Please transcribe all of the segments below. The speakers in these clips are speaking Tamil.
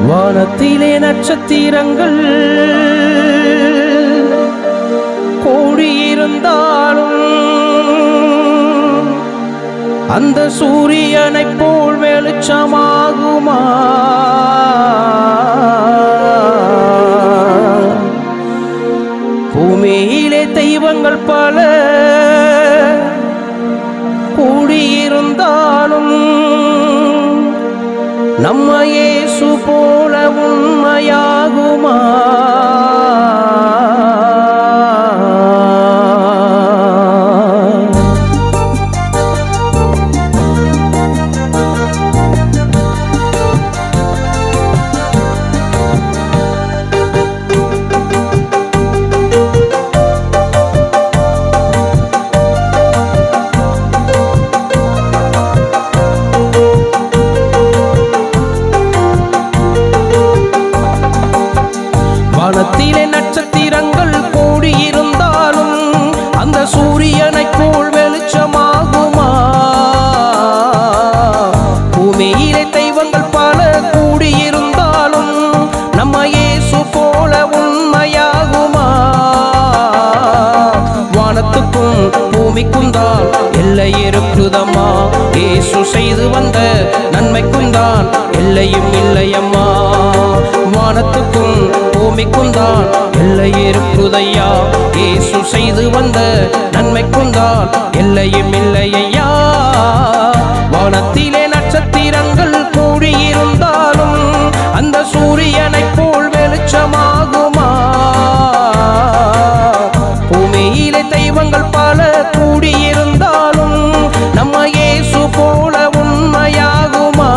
வானத்திலே நட்சத்திரங்கள் கூடியிருந்தாலும் அந்த சூரியனைப் போல் வெளிச்சமாகுமா? பூமியிலே தெய்வங்கள் பல கூடியிருந்தாலும் நம்ம இயேசு போல உண்மையாகுமா? வானத்திலே நட்சத்திரங்கள் கூடியிருந்தாலும் அந்த சூரியனைப் போல் வெளிச்சமாகுமா? பூமியிலே தெய்வங்கள் பல கூடியிருந்தாலும் நம்ம இயேசு போல உண்மையாகுமா? வானத்துக்கும் பூமிக்கும் தான் எல்லை இருக்குதம்மா. இயேசு செய்து வந்த நன்மைக்கும் தான் எல்லையும் இல்லையம்மா. வானத்துக்கும் பூமிக்கும் தான் எல்லை இருக்குதையா. இயேசு செய்து வந்த நன்மைக்கும் தான் எல்லையும் இல்லையா. வானத்திலே நட்சத்திரங்கள் கூடியிருந்தாலும் அந்த சூரியனைப் போல் வெளிச்சமாகுமா? பூமியிலே தெய்வங்கள் பல கூடியிருந்தாலும் நம்ம இயேசு போல உண்மையாகுமா?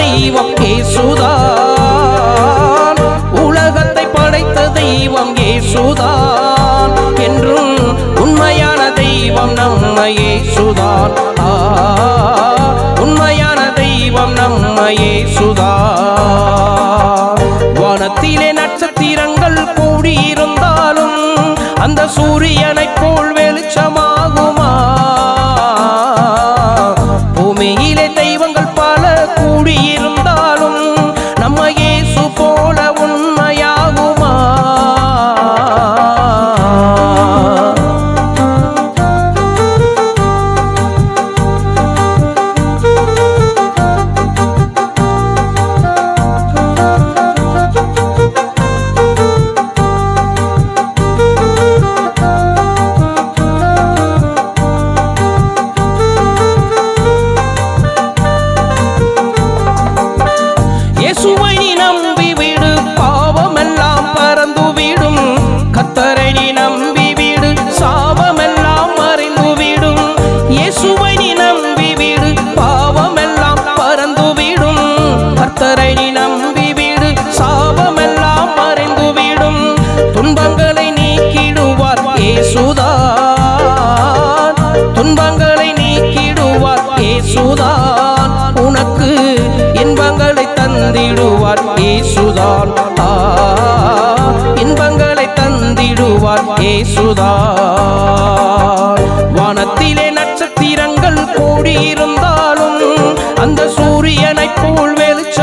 தெய்வம் இயேசுதான், உலகத்தை படைத்த தெய்வம் இயேசுதான், என்றும் உண்மையான தெய்வம் நம்ம இயேசுதான். உண்மையான தெய்வம் நம்ம இயேசுதான். வானத்திலே நட்சத்திரங்கள் கூடியிருந்தாலும் அந்த சூரியனைப் போல் வெளிச்சமாகுமா? பூமியிலே தெய்வங்கள் பல கூடியிருந்தாலும் நம்ம இயேசு போல உண்மையாகுமா? இயேசுவை நீ நம்பிவிடு, பாவமெல்லாம் பறந்துவிடும். கர்த்தரை நீ நம்பிவிடு, சாபமெல்லாம் மறைந்துவிடும். இயேசுவை நீ நம்பிவிடு, பாவமெல்லாம் பறந்துவிடும். கர்த்தரை நீ நம்பிவிடு, சாபமெல்லாம் மறைந்துவிடும். துன்பங்களை நீக்கிடுவார் இயேசுதான், துன்பங்களை நீக்கிடுவார் இயேசுதான். உனக்கு இன்பங்களை தந்திடுவார் இயேசுதான். இன்பங்களை தந்திடுவார் இயேசுதான். வானத்திலே நட்சத்திரங்கள் கூடியிருந்தாலும் அந்த சூரியனைப் போல் வெளிச்சம்